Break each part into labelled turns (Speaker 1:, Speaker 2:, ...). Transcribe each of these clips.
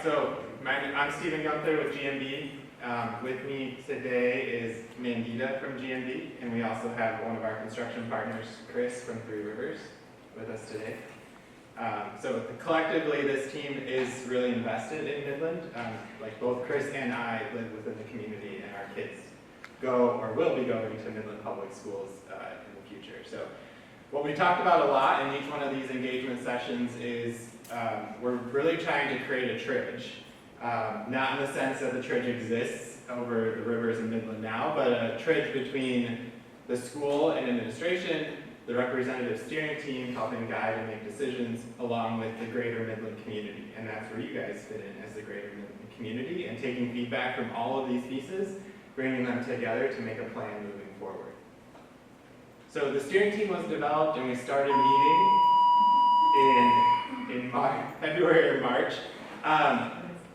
Speaker 1: so I'm Stephen Gunther with GMB. With me today is Mandita from GMB, and we also have one of our construction partners, Chris from Three Rivers, with us today. So collectively, this team is really invested in Midland. Like both Chris and I live within the community, and our kids go or will be going to Midland Public Schools in the future. So what we talked about a lot in each one of these engagement sessions is we're really trying to create a tridge. Not in the sense that the tridge exists over the rivers in Midland now, but a tridge between the school and administration, the representative steering team helping guide and make decisions, along with the greater Midland community. And that's where you guys fit in as the greater Midland community, and taking feedback from all of these pieces, bringing them together to make a plan moving forward. So the steering team was developed, and we started meeting in February or March.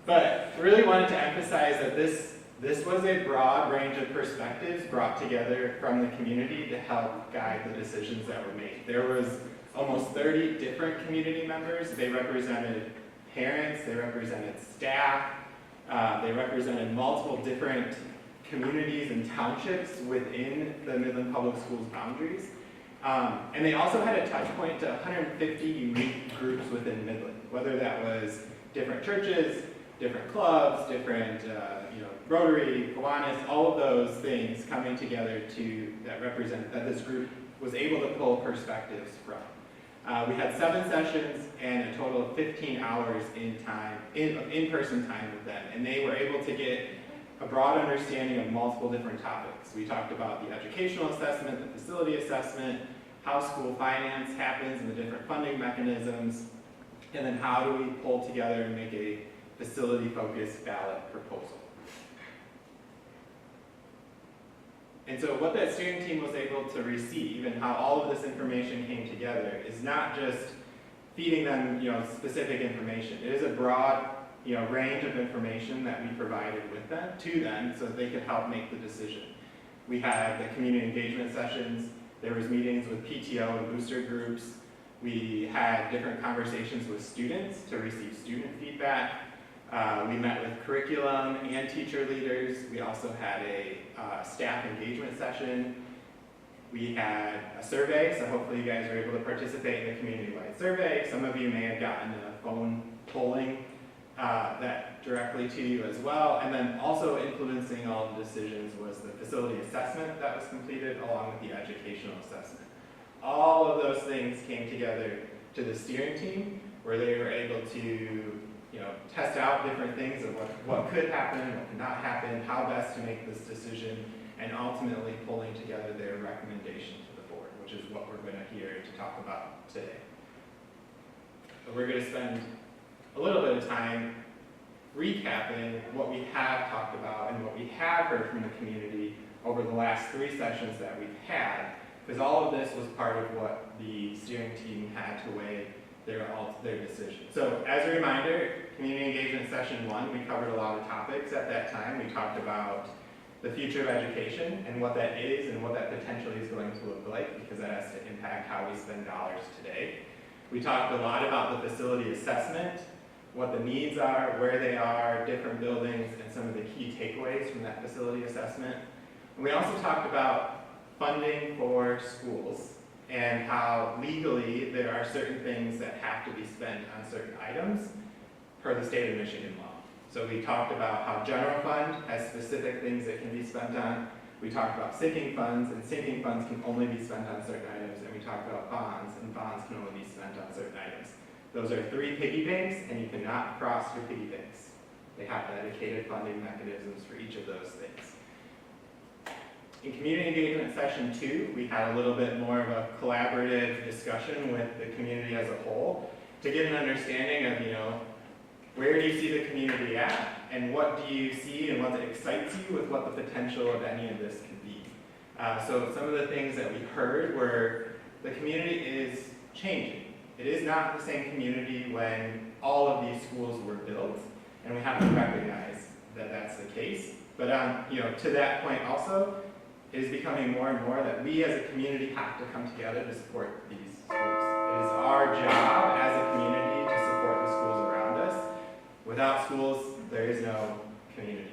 Speaker 1: But really wanted to emphasize that this was a broad range of perspectives brought together from the community to help guide the decisions that were made. There was almost 30 different community members. They represented parents, they represented staff, they represented multiple different communities and townships within the Midland Public Schools boundaries. And they also had a touch point to 150 unique groups within Midland, whether that was different churches, different clubs, different Rotary, Kiwanis, all of those things coming together that this group was able to pull perspectives from. We had 7 sessions and a total of 15 hours in-person time with them, and they were able to get a broad understanding of multiple different topics. We talked about the educational assessment, the facility assessment, how school finance happens and the different funding mechanisms, and then how do we pull together and make a facility-focused ballot proposal. And so what that steering team was able to receive and how all of this information came together is not just feeding them specific information. It is a broad range of information that we provided to them so that they could help make the decision. We had the community engagement sessions. There was meetings with PTO and booster groups. We had different conversations with students to receive student feedback. We met with curriculum and teacher leaders. We also had a staff engagement session. We had a survey, so hopefully you guys were able to participate in the community-wide survey. Some of you may have gotten a phone polling that directly to you as well. And then also influencing all the decisions was the facility assessment that was completed along with the educational assessment. All of those things came together to the steering team where they were able to test out different things of what could happen, what could not happen, how best to make this decision, and ultimately pulling together their recommendation to the board, which is what we're going to hear to talk about today. So we're going to spend a little bit of time recapping what we have talked about and what we have heard from the community over the last 3 sessions that we've had, because all of this was part of what the steering team had to weigh their decision. So as a reminder, community engagement session 1, we covered a lot of topics at that time. We talked about the future of education and what that is and what that potentially is going to look like, because that has to impact how we spend dollars today. We talked a lot about the facility assessment, what the needs are, where they are, different buildings, and some of the key takeaways from that facility assessment. And we also talked about funding for schools and how legally there are certain things that have to be spent on certain items per the state of Michigan law. So we talked about how general fund has specific things that can be spent on. We talked about sinking funds, and sinking funds can only be spent on certain items. And we talked about bonds, and bonds can only be spent on certain items. Those are 3 piggy banks, and you cannot cross your piggy banks. They have dedicated funding mechanisms for each of those things. In community engagement session 2, we had a little bit more of a collaborative discussion with the community as a whole to get an understanding of, where do you see the community at, and what do you see and what excites you with what the potential of any of this can be. So some of the things that we heard were the community is changing. It is not the same community when all of these schools were built, and we have to recognize that that's the case. But to that point also, it is becoming more and more that we as a community have to come together to support these schools. It is our job as a community to support the schools around us. Without schools, there is no community.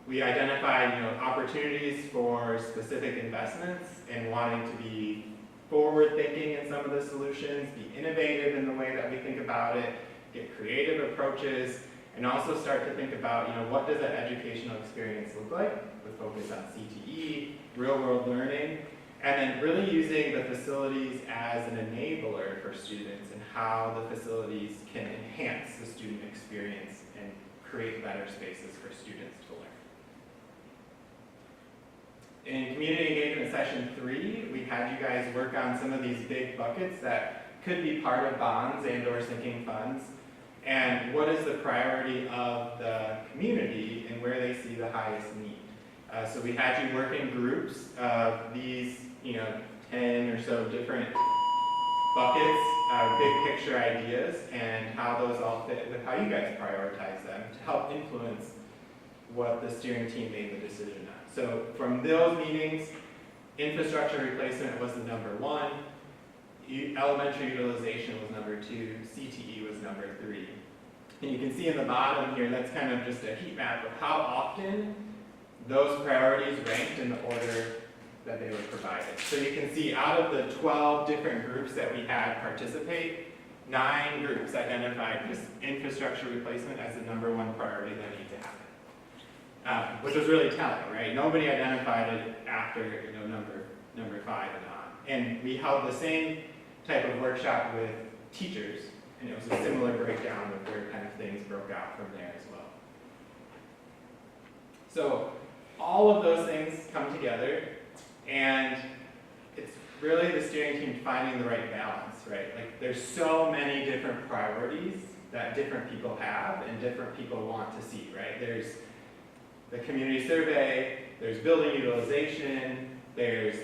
Speaker 1: We identified, opportunities for specific investments and wanting to be forward-thinking in some of the solutions, be innovative in the way that we think about it, get creative approaches, and also start to think about, what does that educational experience look like, with focus on CTE, real-world learning, and then really using the facilities as an enabler for students and how the facilities can enhance the student experience and create better spaces for students to learn. In community engagement session 3, we had you guys work on some of these big buckets that could be part of bonds and or sinking funds, and what is the priority of the community and where they see the highest need. So we had you work in groups of these, 10 or so different buckets, big picture ideas, and how those all fit with how you guys prioritize them to help influence what the steering team made the decision on. So from those meetings, infrastructure replacement was the number 1, elementary utilization was number 2, CTE was number 3. And you can see in the bottom here, that's kind of just a heat map of how often those priorities ranked in the order that they were provided. So you can see out of the 12 different groups that we had participate, 9 groups identified this infrastructure replacement as the number 1 priority that needed to happen, which was really telling, right? Nobody identified it after number 5 and on. And we held the same type of workshop with teachers, and it was a similar breakdown of where kind of things broke out from there as well. So all of those things come together, and it's really the steering team finding the right balance, right? Like there's so many different priorities that different people have and different people want to see, right? There's the community survey, there's building utilization, there's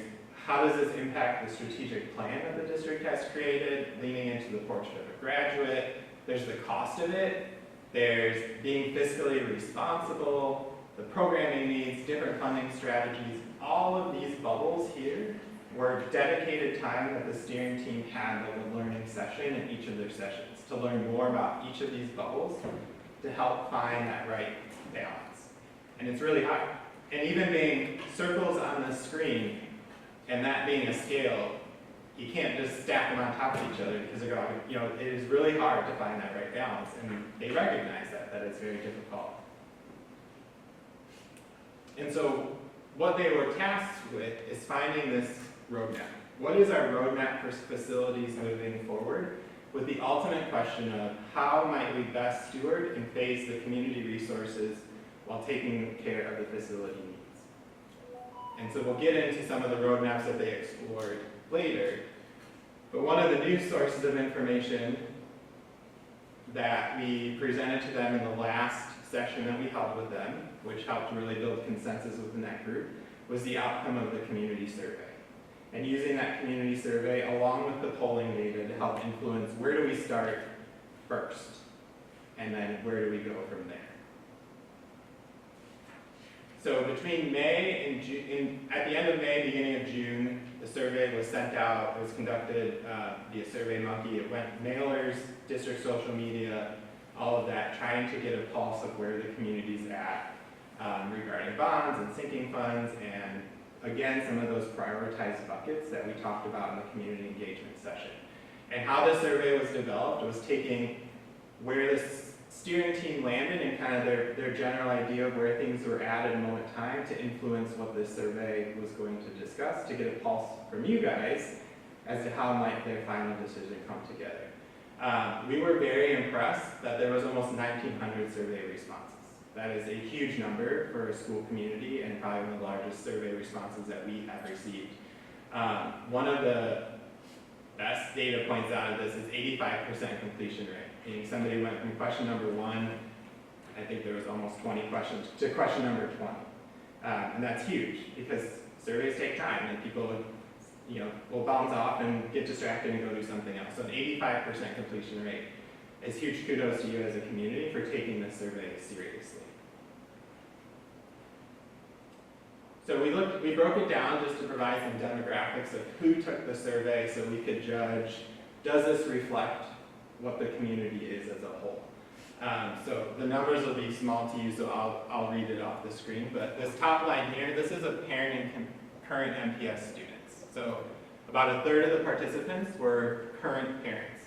Speaker 1: how does this impact the strategic plan that the district has created, leaning into the portrait of a graduate, there's the cost of it, there's being fiscally responsible, the programming needs, different funding strategies. All of these bubbles here were dedicated time that the steering team had like a learning session in each of their sessions to learn more about each of these bubbles to help find that right balance. And it's really hard. And even being circles on the screen and that being a scale, you can't just stack them on top of each other because they're going, it is really hard to find that right balance. And they recognize that it's very difficult. And so what they were tasked with is finding this roadmap. What is our roadmap for facilities moving forward? With the ultimate question of how might we best steward and phase the community resources while taking care of the facility needs. And so we'll get into some of the roadmaps that they explored later. But one of the new sources of information that we presented to them in the last session that we held with them, which helped really build consensus within that group, was the outcome of the community survey. And using that community survey along with the polling data to help influence where do we start first, and then where do we go from there. So between May and June, at the end of May, beginning of June, the survey was sent out. It was conducted via SurveyMonkey. It went mailers, district social media, all of that, trying to get a pulse of where the community's at regarding bonds and sinking funds, and again, some of those prioritized buckets that we talked about in the community engagement session. And how the survey was developed was taking where the steering team landed and kind of their general idea of where things were at a moment in time to influence what this survey was going to discuss, to get a pulse from you guys as to how might their final decision come together. We were very impressed that there was almost 1,900 survey responses. That is a huge number for a school community and probably one of the largest survey responses that we have received. One of the best data points out of this is 85% completion rate. Meaning somebody went from question number 1, I think there was almost 20 questions, to question number 20. And that's huge because surveys take time and people will bounce off and get distracted and go do something else. So an 85% completion rate is huge kudos to you as a community for taking this survey seriously. So we broke it down just to provide some demographics of who took the survey so we could judge, does this reflect what the community is as a whole? So the numbers will be small to you, so I'll read it off the screen. But this top line here, this is a parent and current MPS students. So about a third of the participants were current parents.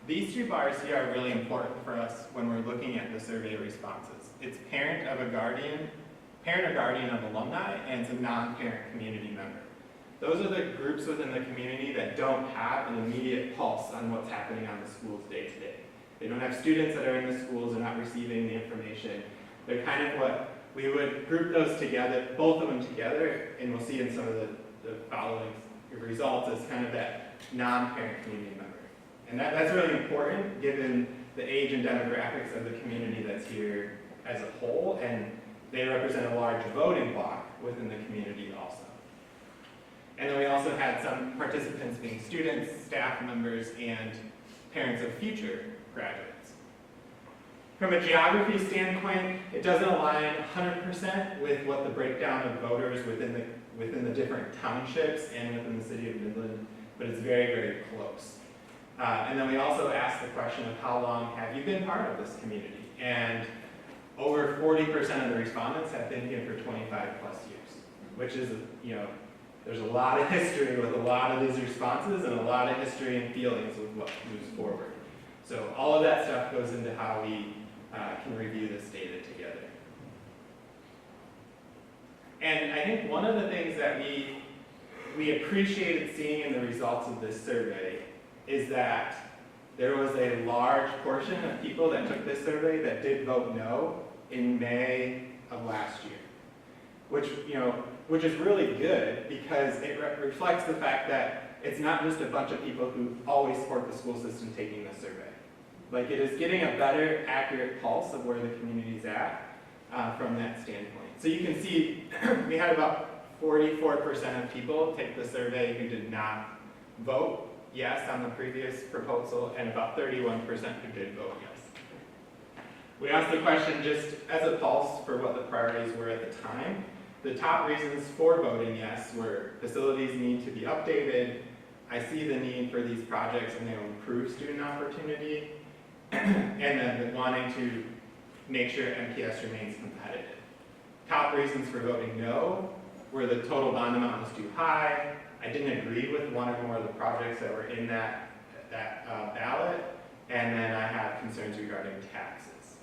Speaker 1: These two bars here are really important for us when we're looking at the survey responses. It's parent or guardian of alumni, and it's a non-parent community member. Those are the groups within the community that don't have an immediate pulse on what's happening on the schools day to day. They don't have students that are in the schools and not receiving the information. They're kind of what we would group those together, both of them together, and we'll see in some of the following results as kind of that non-parent community member. And that's really important given the age and demographics of the community that's here as a whole, and they represent a large voting bloc within the community also. And then we also had some participants being students, staff members, and parents of future graduates. From a geography standpoint, it doesn't align 100% with what the breakdown of voters within the different townships and within the city of Midland, but it's very, very close. And then we also asked the question of how long have you been part of this community? And over 40% of the respondents have been here for 25 plus years, which is, there's a lot of history with a lot of these responses and a lot of history and feelings with what moves forward. So all of that stuff goes into how we can review this data together. And I think one of the things that we appreciated seeing in the results of this survey is that there was a large portion of people that took this survey that did vote no in May of last year, which is really good because it reflects the fact that it's not just a bunch of people who always support the school system taking the survey. Like, it is getting a better, accurate pulse of where the community's at from that standpoint. So you can see we had about 44% of people take the survey who did not vote yes on the previous proposal, and about 31% who did vote yes. We asked the question just as a pulse for what the priorities were at the time. The top reasons for voting yes were facilities need to be updated, I see the need for these projects and they will improve student opportunity, and then wanting to make sure MPS remains competitive. Top reasons for voting no were the total bond amount was too high, I didn't agree with one or more of the projects that were in that ballot, and then I had concerns regarding taxes.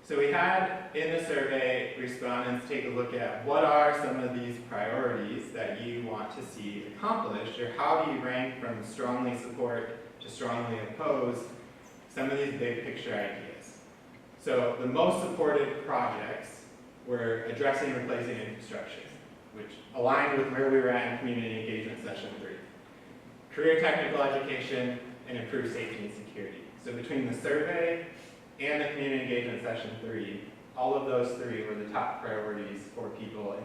Speaker 1: So we had in the survey respondents take a look at what are some of these priorities that you want to see accomplished, or how do you rank from strongly support to strongly oppose some of these big picture ideas. So the most supported projects were addressing and replacing infrastructure, which aligned with where we were at in community engagement session 3. Career technical education and improved safety and security. So between the survey and the community engagement session 3, all of those three were the top priorities for people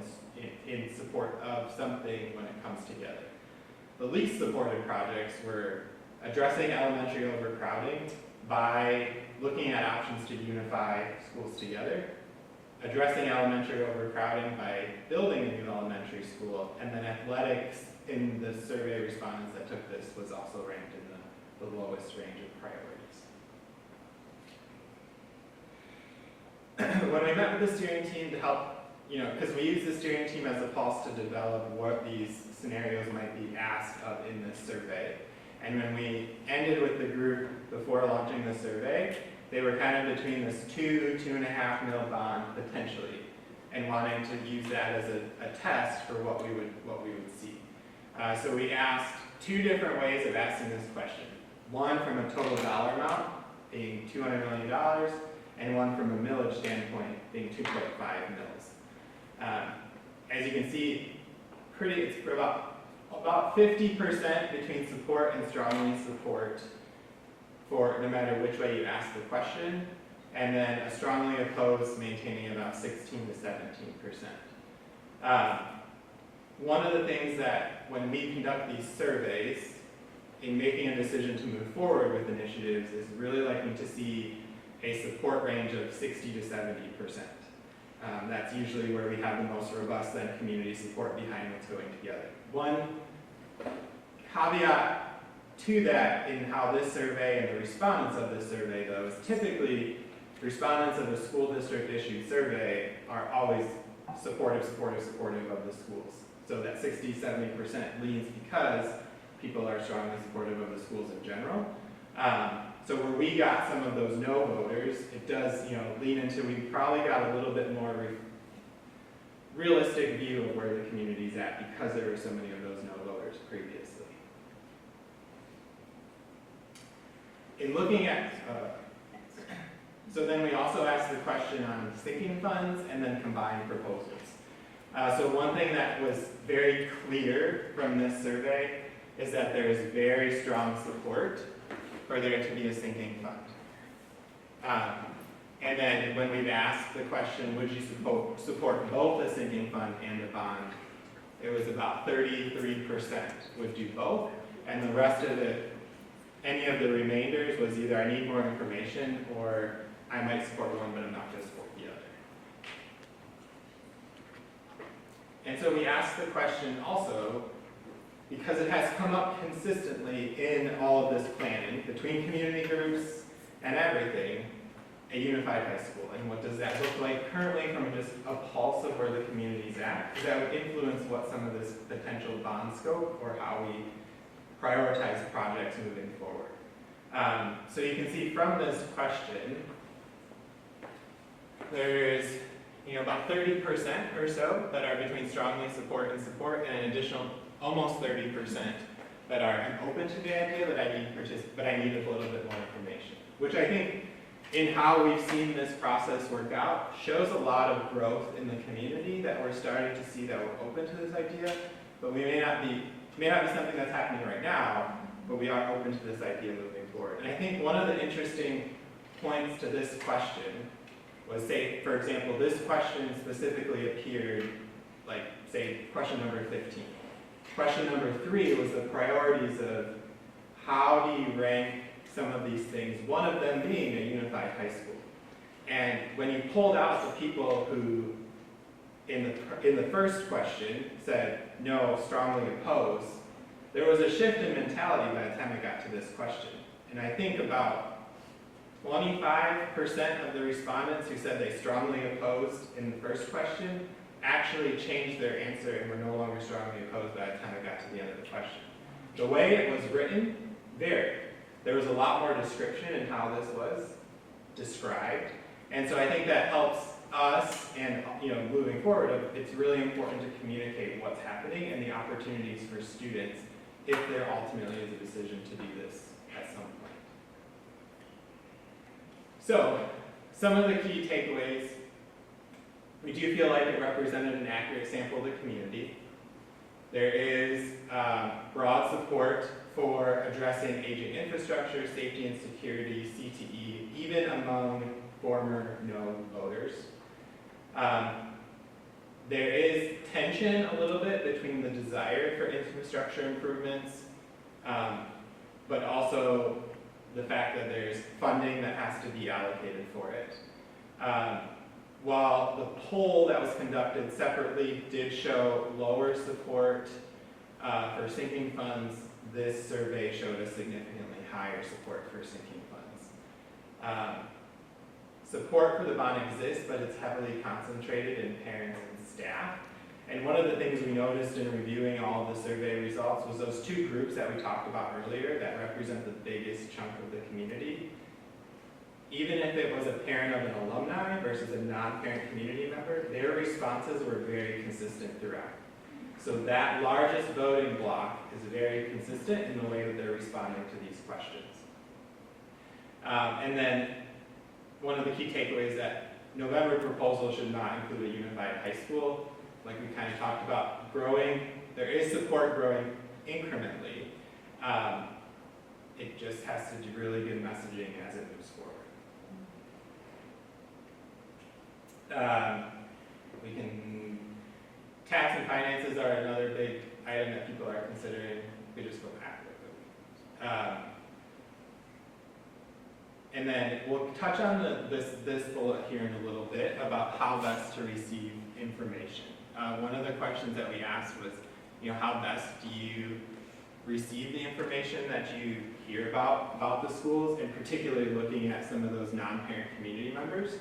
Speaker 1: in support of something when it comes together. The least supported projects were addressing elementary overcrowding by looking at options to unify schools together, addressing elementary overcrowding by building a new elementary school, and then athletics in the survey respondents that took this was also ranked in the lowest range of priorities. When we met with the steering team to help, because we use the steering team as a pulse to develop what these scenarios might be asked of in this survey. And when we ended with the group before launching the survey, they were kind of between this 2.5 mil bond potentially, and wanting to use that as a test for what we would see. So we asked two different ways of asking this question. One from a total dollar amount, being $200 million, and one from a millage standpoint, being 2.5 mils. As you can see, it's about 50% between support and strongly support for no matter which way you ask the question, and then a strongly opposed maintaining about 16 to 17%. One of the things that when we conduct these surveys in making a decision to move forward with initiatives is really liking to see a support range of 60 to 70%. That's usually where we have the most robust community support behind what's going together. One caveat to that in how this survey and the respondents of this survey, though, is typically respondents of a school district issued survey are always supportive of the schools. So that 60-70% leans because people are strongly supportive of the schools in general. So where we got some of those no voters, it does, lean into, we probably got a little bit more realistic view of where the community's at because there were so many of those no voters previously. In looking at, so then we also asked the question on sinking funds and then combined proposals. So one thing that was very clear from this survey is that there is very strong support for there to be a sinking fund. And then when we've asked the question, would you support both a sinking fund and a bond, it was about 33% would do both, and the rest of it, any of the remainders was either I need more information or I might support one but I'm not going to support the other. And so we asked the question also, because it has come up consistently in all of this planning, between community groups and everything, a unified high school. And what does that look like currently from just a pulse of where the community's at? Because that would influence what some of this potential bond scope or how we prioritize projects moving forward. So you can see from this question, there's about 30% or so that are between strongly support and support, and an additional almost 30% that are I'm open to the idea that I need a little bit more information, which I think in how we've seen this process work out shows a lot of growth in the community that we're starting to see that we're open to this idea, but we may not be something that's happening right now, but we are open to this idea moving forward. And I think one of the interesting points to this question was, say, for example, this question specifically appeared, like, say, question number 15. Question number 3 was the priorities of how do you rank some of these things, one of them being a unified high school. And when you pulled out the people who, in the first question, said no, strongly opposed, there was a shift in mentality by the time it got to this question. And I think about 25% of the respondents who said they strongly opposed in the first question actually changed their answer and were no longer strongly opposed by the time it got to the end of the question. The way it was written varied. There was a lot more description in how this was described. And so I think that helps us, and moving forward, it's really important to communicate what's happening and the opportunities for students if there ultimately is a decision to do this at some point. So, some of the key takeaways. We do feel like it represented an accurate sample of the community. There is broad support for addressing aging infrastructure, safety and security, CTE, even among former no voters. There is tension a little bit between the desire for infrastructure improvements, but also the fact that there's funding that has to be allocated for it. While the poll that was conducted separately did show lower support for sinking funds, this survey showed a significantly higher support for sinking funds. Support for the bond exists, but it's heavily concentrated in parents and staff. And one of the things we noticed in reviewing all of the survey results was those two groups that we talked about earlier that represent the biggest chunk of the community. Even if it was a parent of an alumni versus a non-parent community member, their responses were very consistent throughout. So that largest voting block is very consistent in the way that they're responding to these questions. And then one of the key takeaways is that November proposal should not include a unified high school. Like we kind of talked about, growing, there is support growing incrementally. It just has to do really good messaging as it moves forward. Tax and finances are another big item that people are considering. We just go back with it. And then we'll touch on this bullet here in a little bit about how best to receive information. One of the questions that we asked was, how best do you receive the information that you hear about the schools, and particularly looking at some of those non-parent community members.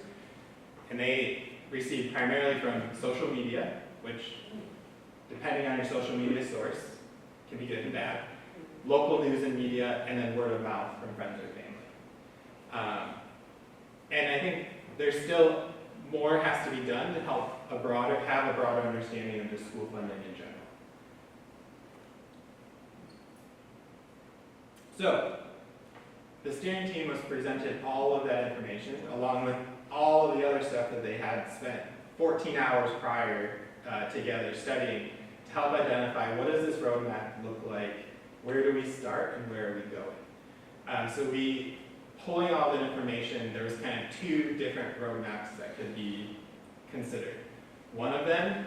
Speaker 1: And they receive primarily from social media, which, depending on your social media source, can be good and bad, local news and media, and then word of mouth from friends or family. And I think there's still more has to be done to help have a broader understanding of just school funding in general. So, the steering team was presented all of that information, along with all of the other stuff that they had spent 14 hours prior together studying to help identify what does this roadmap look like, where do we start, and where are we going. So pulling all that information, there was kind of two different roadmaps that could be considered. One of them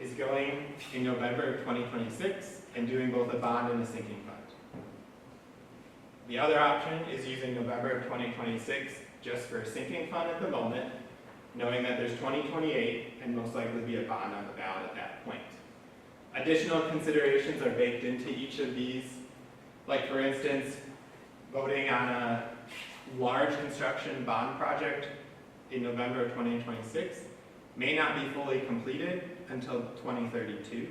Speaker 1: is going in November of 2026 and doing both a bond and a sinking fund. The other option is using November of 2026 just for a sinking fund at the moment, knowing that there's 2028 and most likely be a bond on the ballot at that point. Additional considerations are baked into each of these, like for instance, voting on a large construction bond project in November of 2026 may not be fully completed until 2032.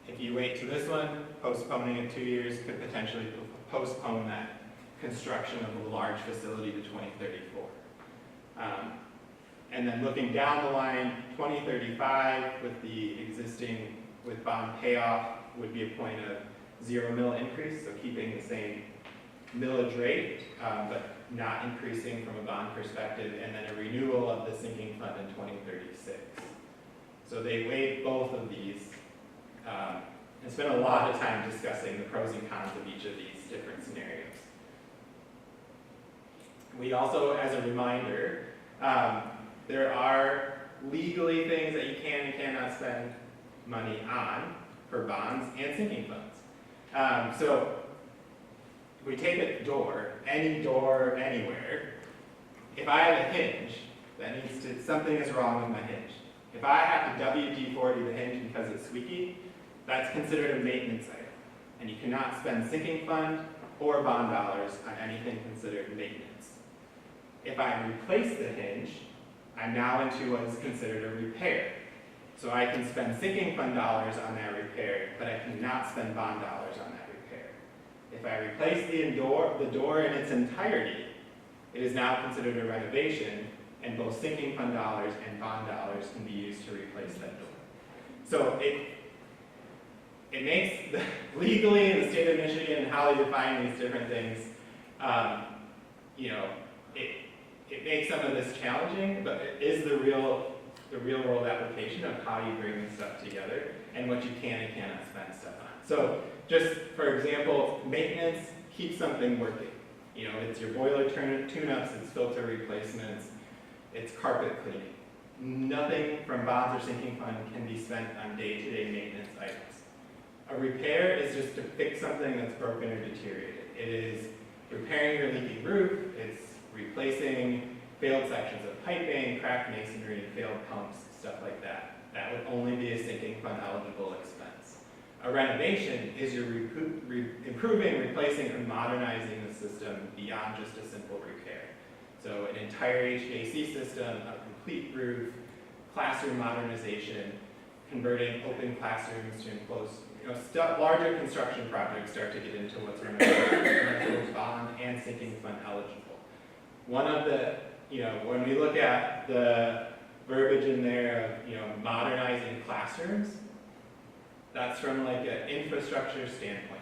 Speaker 1: If you wait to this one, postponing it 2 years could potentially postpone that construction of a large facility to 2034. And then looking down the line, 2035 with bond payoff would be a point of 0 mil increase, so keeping the same millage rate, but not increasing from a bond perspective, and then a renewal of the sinking fund in 2036. So they weighed both of these and spent a lot of time discussing the pros and cons of each of these different scenarios. We also, as a reminder, there are legally things that you can and cannot spend money on for bonds and sinking funds. So if we take a door, any door anywhere, if I have a hinge that needs to, something is wrong with my hinge. If I have to WD-40 the hinge because it's squeaky, that's considered a maintenance item. And you cannot spend sinking fund or bond dollars on anything considered maintenance. If I replace the hinge, I'm now into what is considered a repair. So I can spend sinking fund dollars on that repair, but I cannot spend bond dollars on that repair. If I replace the door in its entirety, it is now considered a renovation, and both sinking fund dollars and bond dollars can be used to replace that door. So it makes, legally in the state of Michigan, how they define these different things, it makes some of this challenging, but it is the real world application of how you bring this stuff together and what you can and cannot spend stuff on. So just for example, maintenance keeps something working. It's your boiler tune-ups, it's filter replacements, it's carpet cleaning. Nothing from bonds or sinking fund can be spent on day-to-day maintenance items. A repair is just to fix something that's broken or deteriorated. It is repairing your leaking roof, it's replacing failed sections of piping, cracked masonry, failed pumps, stuff like that. That would only be a sinking fund eligible expense. A renovation is you're improving, replacing, or modernizing the system beyond just a simple repair. So an entire HVAC system, a complete roof, classroom modernization, converting open classrooms to enclosed, larger construction projects start to get into what's both bond and sinking fund eligible. One of the, when we look at the verbiage in there of, modernizing classrooms, that's from like an infrastructure standpoint.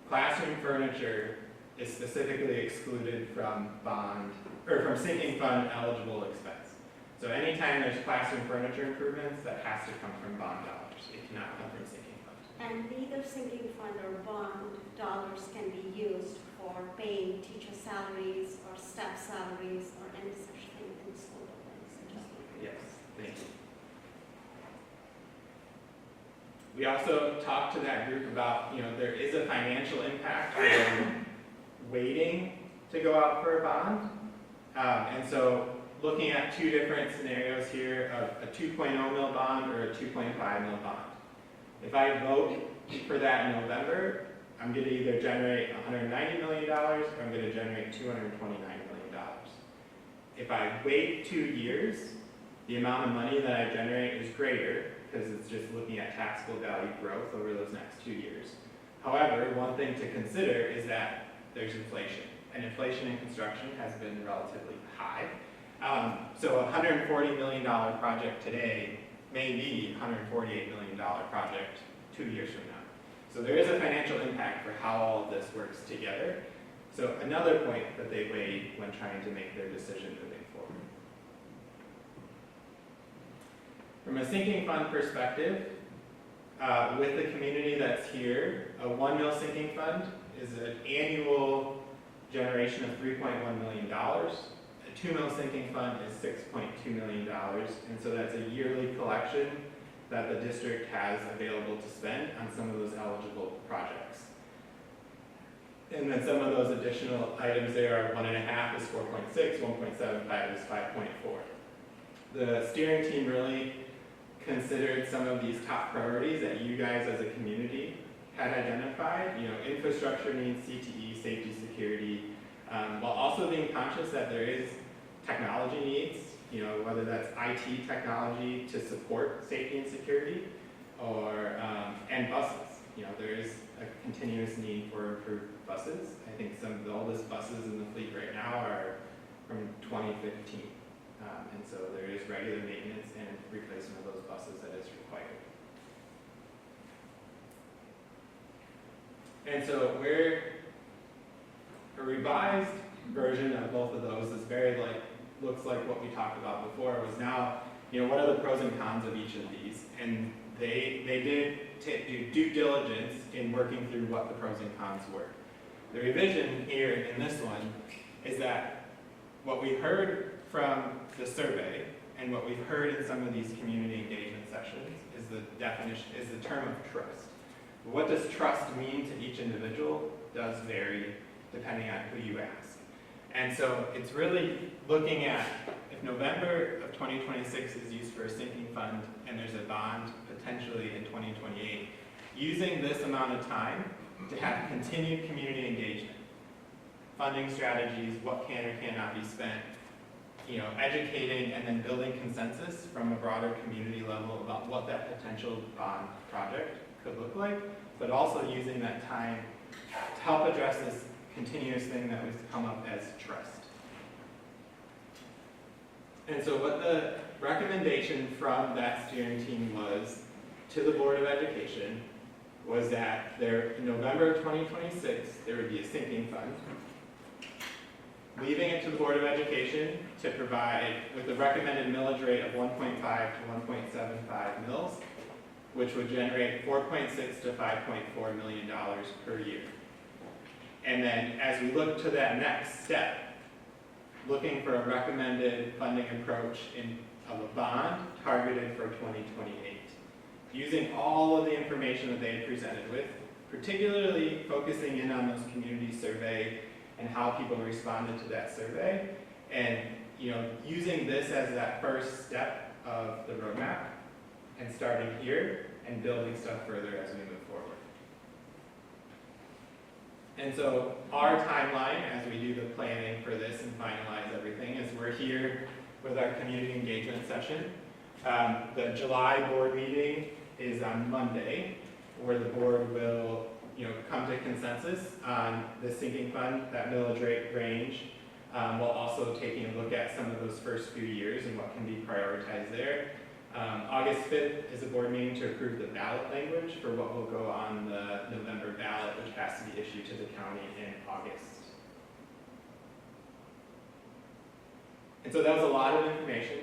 Speaker 1: Classroom furniture is specifically excluded from from sinking fund eligible expense. So anytime there's classroom furniture improvements, that has to come from bond dollars. It cannot come from sinking fund.
Speaker 2: And neither sinking fund or bond dollars can be used for paying teacher salaries or staff salaries or any such thing in school buildings.
Speaker 1: Yes, thank you. We also talked to that group about, there is a financial impact on waiting to go out for a bond. And so looking at two different scenarios here of a 2.0 mil bond or a 2.5 mil bond. If I vote for that in November, I'm going to either generate $190 million or I'm going to generate $229 million. If I wait 2 years, the amount of money that I generate is greater because it's just looking at taxable value growth over those next 2 years. However, one thing to consider is that there's inflation, and inflation in construction has been relatively high. So a $140 million project today may be a $148 million project 2 years from now. So there is a financial impact for how all of this works together. So another point that they weighed when trying to make their decision moving forward. From a sinking fund perspective, with the community that's here, a 1 mil sinking fund is an annual generation of $3.1 million. A 2 mil sinking fund is $6.2 million, and so that's a yearly collection that the district has available to spend on some of those eligible projects. And then some of those additional items there are 1.5 is 4.6, 1.75 is 5.4. The steering team really considered some of these top priorities that you guys as a community had identified, infrastructure needs, CTE, safety, security, while also being conscious that there is technology needs, whether that's IT technology to support safety and security, or and buses. There is a continuous need for improved buses. I think some of the oldest buses in the fleet right now are from 2015. And so there is regular maintenance and replacement of those buses that is required. And so a revised version of both of those is looks like what we talked about before, was now, what are the pros and cons of each of these? And they did do due diligence in working through what the pros and cons were. The revision here in this one is that what we heard from the survey and what we've heard in some of these community engagement sessions is the term of trust. What does trust mean to each individual does vary depending on who you ask. And so it's really looking at, if November of 2026 is used for a sinking fund and there's a bond potentially in 2028, using this amount of time to have continued community engagement, funding strategies, what can or cannot be spent, educating and then building consensus from a broader community level about what that potential bond project could look like, but also using that time to help address this continuous thing that was come up as trust. And so what the recommendation from that steering team was to the Board of Education was that in November of 2026, there would be a sinking fund, leaving it to the Board of Education to provide with a recommended millage rate of 1.5 to 1.75 mils, which would generate $4.6 to $5.4 million per year. And then as we look to that next step, looking for a recommended funding approach of a bond targeted for 2028, using all of the information that they had presented with, particularly focusing in on those community survey and how people responded to that survey, and using this as that first step of the roadmap and starting here and building stuff further as we move forward. And so our timeline as we do the planning for this and finalize everything is we're here with our community engagement session. The July board meeting is on Monday, where the board will come to consensus on the sinking fund, that millage rate range, while also taking a look at some of those first few years and what can be prioritized there. August 5th is a board meeting to approve the ballot language for what will go on the November ballot, which has to be issued to the county in August. And so that was a lot of information.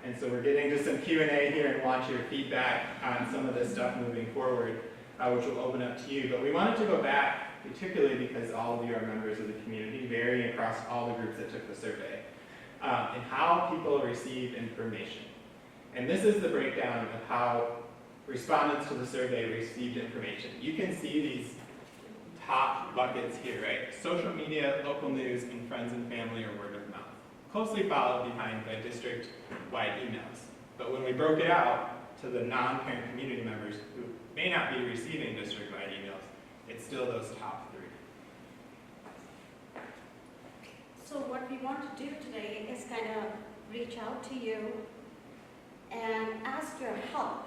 Speaker 1: And so we're getting to some Q&A here and want your feedback on some of this stuff moving forward, which will open up to you. But we wanted to go back, particularly because all of you are members of the community, varying across all the groups that took the survey, and how people receive information. And this is the breakdown of how respondents to the survey received information. You can see these top buckets here, right? Social media, local news, and friends and family or word of mouth. Closely followed behind by district-wide emails. But when we broke it out, to the non-parent community members who may not be receiving district-wide emails, it's still those top 3.
Speaker 2: So what we want to do today is kind of reach out to you and ask your help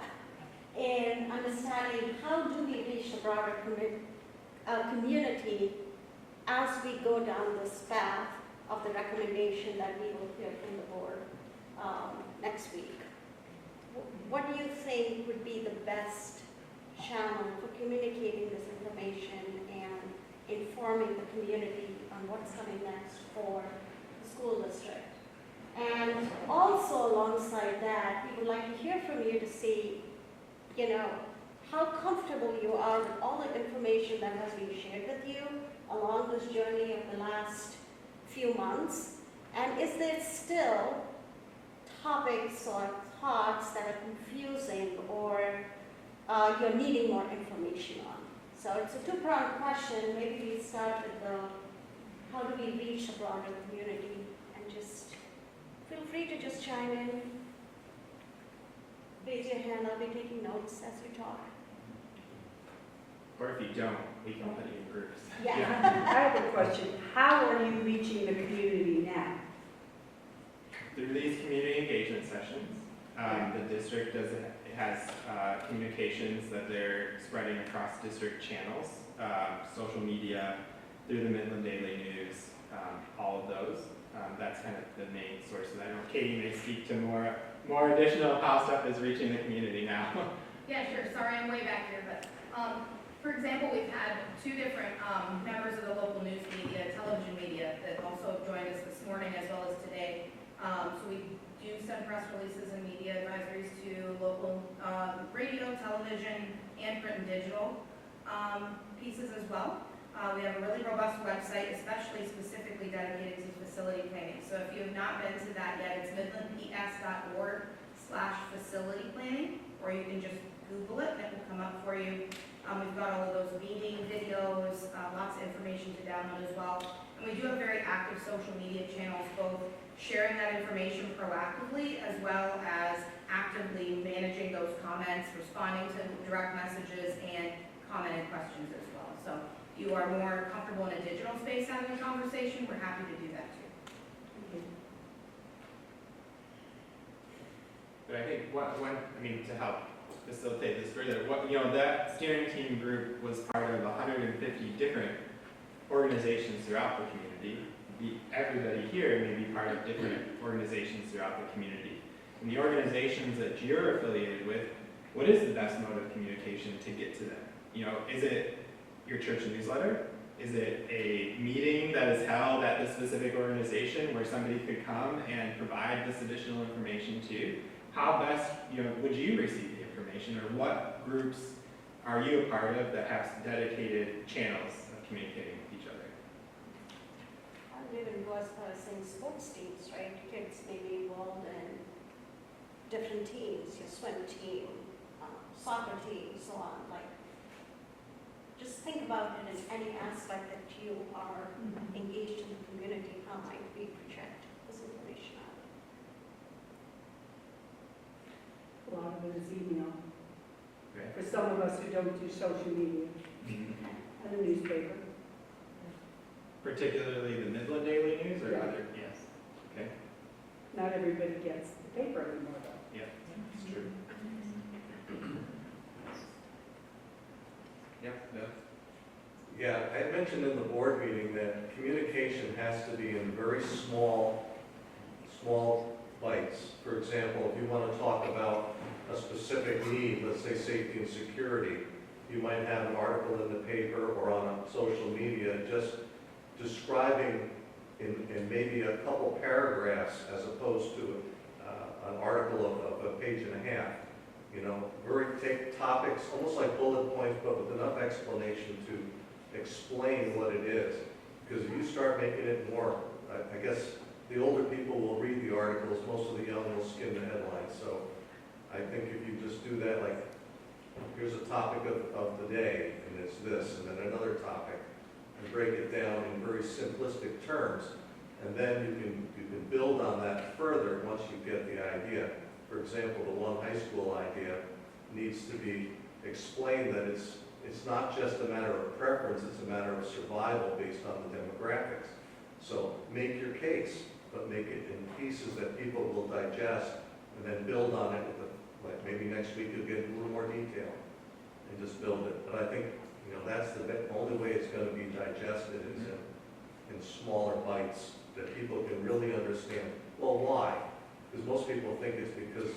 Speaker 2: in understanding how do we reach the broader community as we go down this path of the recommendation that we will hear from the board next week. What do you think would be the best channel for communicating this information and informing the community on what's coming next for the school district? And also alongside that, we would like to hear from you to see, how comfortable you are with all the information that has been shared with you along this journey of the last few months. And is there still topics or thoughts that are confusing or you're needing more information on? So it's a two-pronged question. Maybe we start with how do we reach the broader community, and just feel free to just chime in. Raise your hand, I'll be taking notes as we talk.
Speaker 1: Or if you don't, we can put you in groups.
Speaker 2: Yeah.
Speaker 3: I have a question. How are you reaching the community now?
Speaker 1: Through these community engagement sessions, the district has communications that they're spreading across district channels, social media, through the Midland Daily News, all of those. That's kind of the main sources. I know Katie may speak to more additional how stuff is reaching the community now.
Speaker 4: Yeah, sure. Sorry, I'm way back here, but for example, we've had 2 different members of the local news media, television media, that also joined us this morning as well as today. So we do send press releases and media advisories to local radio, television, and print and digital pieces as well. We have a really robust website, especially specifically dedicated to facility planning. So if you have not been to that yet, it's midlandps.org/facility planning, or you can just Google it and it will come up for you. We've got all of those meeting videos, lots of information to download as well. And we do have very active social media channels, both sharing that information proactively as well as actively managing those comments, responding to direct messages, and commented questions as well. So if you are more comfortable in a digital space having a conversation, we're happy to do that too.
Speaker 1: But I think to help facilitate this further, that steering team group was part of 150 different organizations throughout the community. Everybody here may be part of different organizations throughout the community. And the organizations that you're affiliated with, what is the best mode of communication to get to them? Is it your church newsletter? Is it a meeting that is held at the specific organization where somebody could come and provide this additional information to you? How best, would you receive the information, or what groups are you a part of that have dedicated channels of communicating with each other?
Speaker 2: I would even go as far as saying sports teams, right? Kids may be involved in different teams, your swim team, soccer team, so on. Just think about it in any aspect that you are engaged in the community. How might we project this information out?
Speaker 3: A lot of it is email.
Speaker 1: Okay.
Speaker 3: For some of us who don't do social media and the newspaper.
Speaker 1: Particularly the Midland Daily News, or other? Yes. Okay.
Speaker 3: Not everybody gets the paper anymore, though.
Speaker 1: Yeah, it's true. Yeah, Bill?
Speaker 5: Yeah, I mentioned in the board meeting that communication has to be in very small bites. For example, if you want to talk about a specific need, let's say safety and security, you might have an article in the paper or on social media just describing in maybe a couple paragraphs as opposed to an article of a page and a half. Take topics, almost like bullet points, but with enough explanation to explain what it is. Because if you start making it more, I guess the older people will read the articles, most of the young will skim the headlines. So I think if you just do that, like, here's a topic of the day, and it's this, and then another topic, and break it down in very simplistic terms, and then you can build on that further once you get the idea. For example, the one high school idea needs to be explained that it's not just a matter of preference, it's a matter of survival based on the demographics. So make your case, but make it in pieces that people will digest, and then build on it with like maybe next week you'll get a little more detail and just build it. But I think, that's the only way it's going to be digested is in smaller bites that people can really understand. Well, why? Because most people think it's because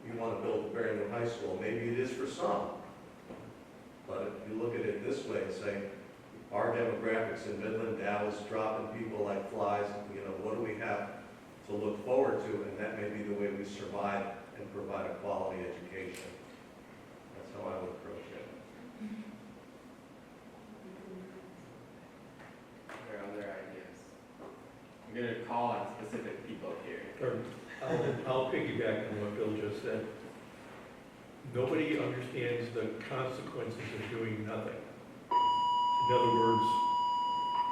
Speaker 5: you want to build a brand new high school. Maybe it is for some. But if you look at it this way and say, our demographics in Midland, Dow is dropping people like flies, what do we have to look forward to? And that may be the way we survive and provide a quality education. That's how I would approach it.
Speaker 1: Are there other ideas? I'm going to call on specific people here.
Speaker 6: Or I'll piggyback on what Bill just said. Nobody understands the consequences of doing nothing. In other words,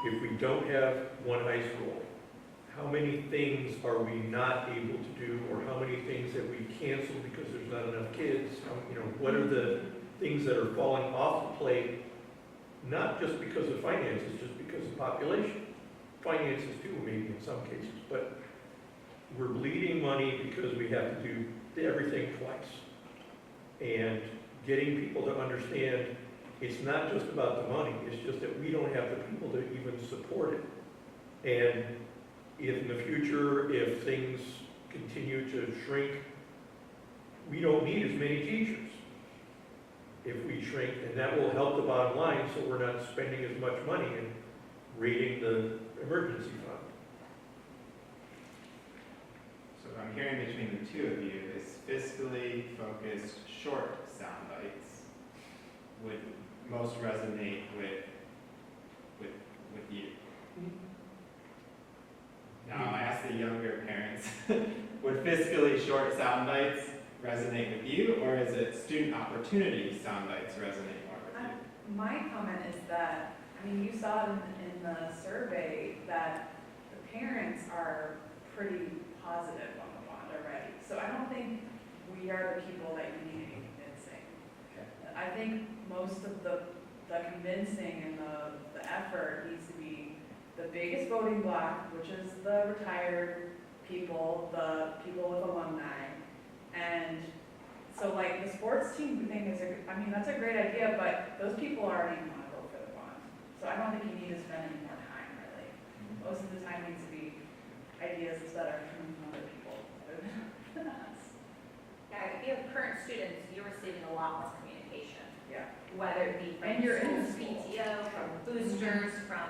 Speaker 6: if we don't have one high school, how many things are we not able to do, or how many things that we cancel because there's not enough kids? What are the things that are falling off the plate, not just because of finances, just because of population? Finances too, maybe in some cases, but we're bleeding money because we have to do everything twice. And getting people to understand it's not just about the money, it's just that we don't have the people to even support it. And if in the future, if things continue to shrink, we don't need as many teachers if we shrink, and that will help the bottom line so we're not spending as much money in raiding the emergency fund.
Speaker 1: So what I'm hearing between the two of you is fiscally focused short sound bites would most resonate with you. Now I ask the younger parents, would fiscally short sound bites resonate with you, or is it student opportunity sound bites resonate more with you?
Speaker 7: My comment is that, you saw in the survey that the parents are pretty positive on the bond already. So I don't think we are the people that you need to be convincing.
Speaker 1: Okay.
Speaker 7: I think most of the convincing and the effort needs to be the biggest voting block, which is the retired people, the people with alumni. And so like the sports team thing is, that's a great idea, but those people already want to vote for the bond. So I don't think you need to spend any more time, really. Most of the time needs to be ideas that are coming from other people other than us.
Speaker 8: Yeah, if you have current students, you're receiving a lot more communication.
Speaker 7: Yeah.
Speaker 8: Whether it be from
Speaker 7: And you're in
Speaker 8: school
Speaker 7: school.
Speaker 8: PTO, from boosters, from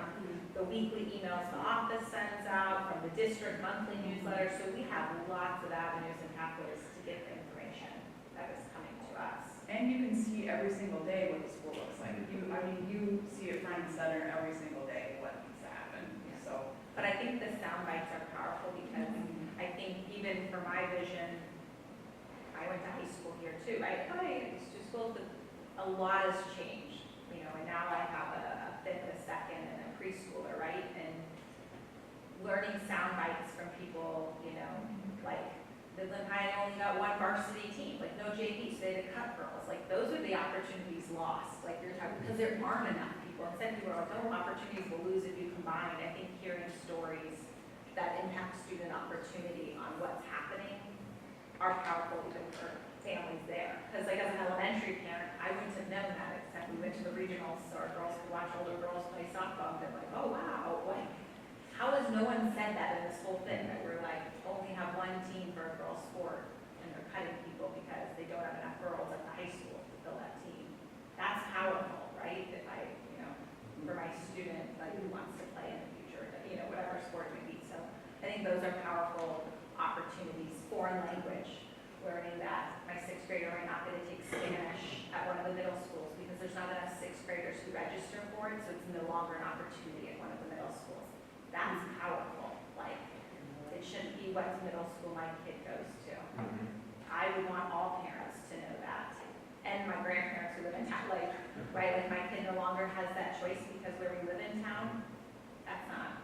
Speaker 8: the weekly emails the office sends out, from the district monthly newsletter. So we have lots of avenues and pathways to get the information that is coming to us.
Speaker 7: And you can see every single day what the school looks like. You see it front and center every single day what needs to happen. So,
Speaker 8: But I think the sound bites are powerful because I think even for my vision, I went to high school here too. I used to school, but a lot has changed, and now I have a fifth, a second, and a preschooler, right? And learning sound bites from people, like Midland High only got one varsity team, like no JV, so they had to cut girls. Like those are the opportunities lost, like you're talking, because there aren't enough people. Instead, people are like, oh, opportunities will lose if you combine. I think hearing stories that impact student opportunity on what's happening are powerful even for families there. Because like as an elementary parent, I wouldn't have known that, except we went to the regionals, so our girls could watch older girls play softball, and they're like, oh wow, like, how has no one said that in this whole thing, that we're like, only have one team for a girls sport, and they're cutting people because they don't have enough girls at the high school to fill that team. That's powerful, right? If I, for my student, like, who wants to play in the future, whatever sport it may be. So I think those are powerful opportunities. Foreign language, learning that my sixth grader might not be able to take Spanish at one of the middle schools because there's not enough sixth graders who register for it, so it's no longer an opportunity at one of the middle schools. That's powerful. Like, it shouldn't be what middle school my kid goes to. I would want all parents to know that. And my grandparents who live in town, like, right, like my kid no longer has that choice because where we live in town, that's not,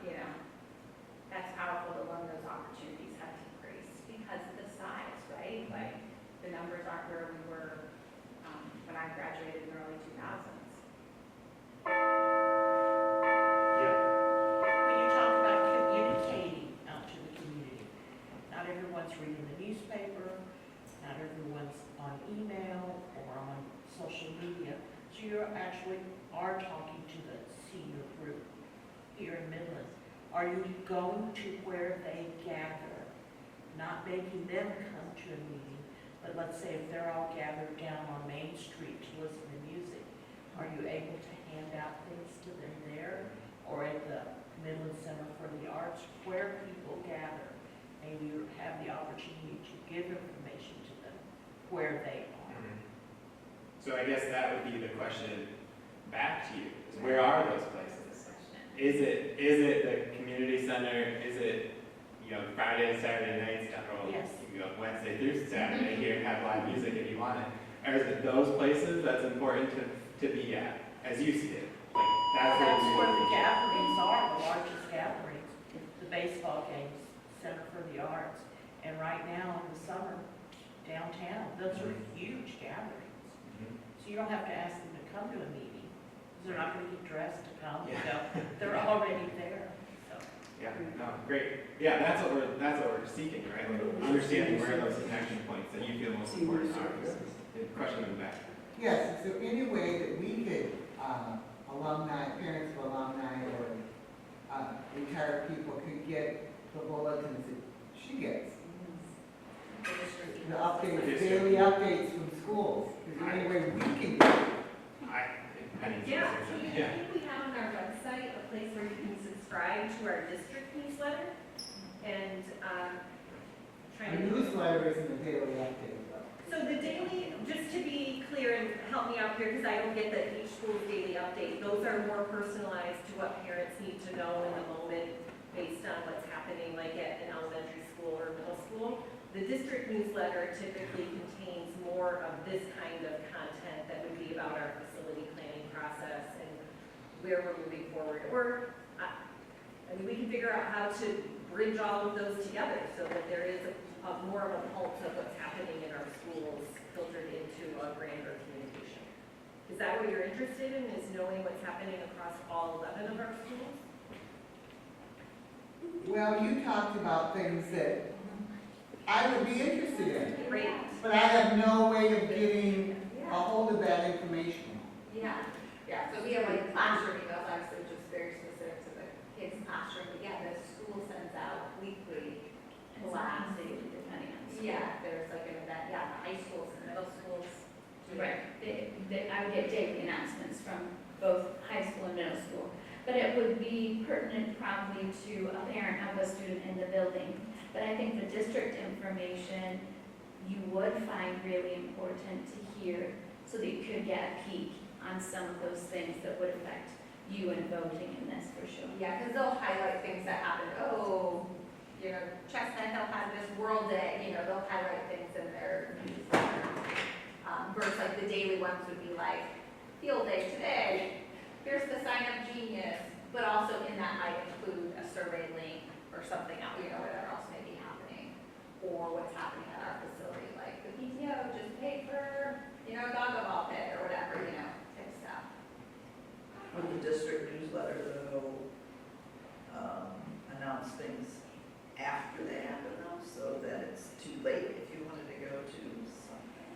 Speaker 8: that's powerful to learn those opportunities have decreased because of the size, right? I graduated in the early 2000s.
Speaker 9: When you talk about communicating out to the community, not everyone's reading the newspaper, not everyone's on email or on social media. So you actually are talking to the senior group here in Midland. Are you going to where they gather, not making them come to a meeting, but let's say if they're all gathered down on Main Street to listen to music, are you able to hand out things to them there or at the Midland Center for the Arts where people gather? Maybe you have the opportunity to give information to them where they are.
Speaker 1: So I guess that would be the question back to you, is where are those places? Is it the community center, is it, Friday and Saturday nights, or
Speaker 9: Yes.
Speaker 1: you go Wednesday through Saturday here and have live music if you want it? Or is it those places that's important to be at, as you see it? Like,
Speaker 9: That's
Speaker 1: where
Speaker 9: where
Speaker 1: we-
Speaker 9: the gatherings are, the largest gatherings, the baseball games, Center for the Arts. And right now in the summer, downtown, those are huge gatherings.
Speaker 1: Mhm.
Speaker 9: So you don't have to ask them to come to a meeting, because they're not gonna get dressed to come,
Speaker 1: Yeah.
Speaker 9: they're already there, so.
Speaker 1: Yeah, no, great. Yeah, that's what we're seeking, right? Like, understanding where those connection points that you feel most important are. Question in the back.
Speaker 10: Yes, is there any way that we could, alumni, parents of alumni or retired people could get the bulletins that she gets? The updates, daily updates from schools? Is there any way we can get it?
Speaker 8: Yeah, so I think we have on our website a place where you can subscribe to our district newsletter and,
Speaker 10: The
Speaker 8: trying to.
Speaker 10: newsletter isn't a daily update though.
Speaker 8: So the daily, just to be clear and help me out here, because I don't get that each school's daily update, those are more personalized to what parents need to know in the moment based on what's happening like at an elementary school or middle school. The district newsletter typically contains more of this kind of content that would be about our facility planning process and where we're moving forward. Or, I mean, we can figure out how to bridge all of those together so that there is more of a pulse of what's happening in our schools filtered into a grander communication. Is that what you're interested in, is knowing what's happening across all 11 of our schools?
Speaker 10: Well, you talked about things that I would be interested in,
Speaker 8: Great.
Speaker 10: but I have no way of getting a hold of that information.
Speaker 11: Yeah, yeah, so we have like classroom emails, obviously, which is very specific to the kids' classroom, but yeah, the school sends out weekly blasts.
Speaker 8: Depending on.
Speaker 11: Yeah, there's like an event, yeah, the high schools and middle schools.
Speaker 12: Right, I would get daily announcements from both high school and middle school. But it would be pertinent probably to a parent of a student in the building. But I think the district information you would find really important to hear so that you could get a peek on some of those things that would affect you in voting in this for sure.
Speaker 11: Yeah, because they'll highlight things that happened, Chestnut Hill had this World Day, they'll highlight things in their newsletter. Versus like the daily ones would be like, field day today, here's the sign up genius, but also in that might include a survey link or something else, whatever else may be happening, or what's happening at our facility, like the PTO just paid for, dog ball pit or whatever, type stuff.
Speaker 13: Would the district newsletter though, announce things after they happen though, so that it's too late if you wanted to go to something?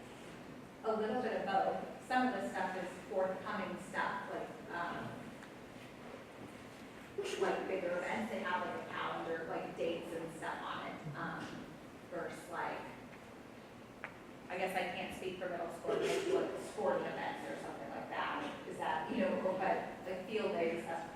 Speaker 11: A little bit of both. Some of the stuff is forthcoming stuff, like bigger events, they have like a calendar, like dates and stuff on it, versus like, I guess I can't speak for middle school, maybe like sporting events or something like that. Is that, but like field days, that's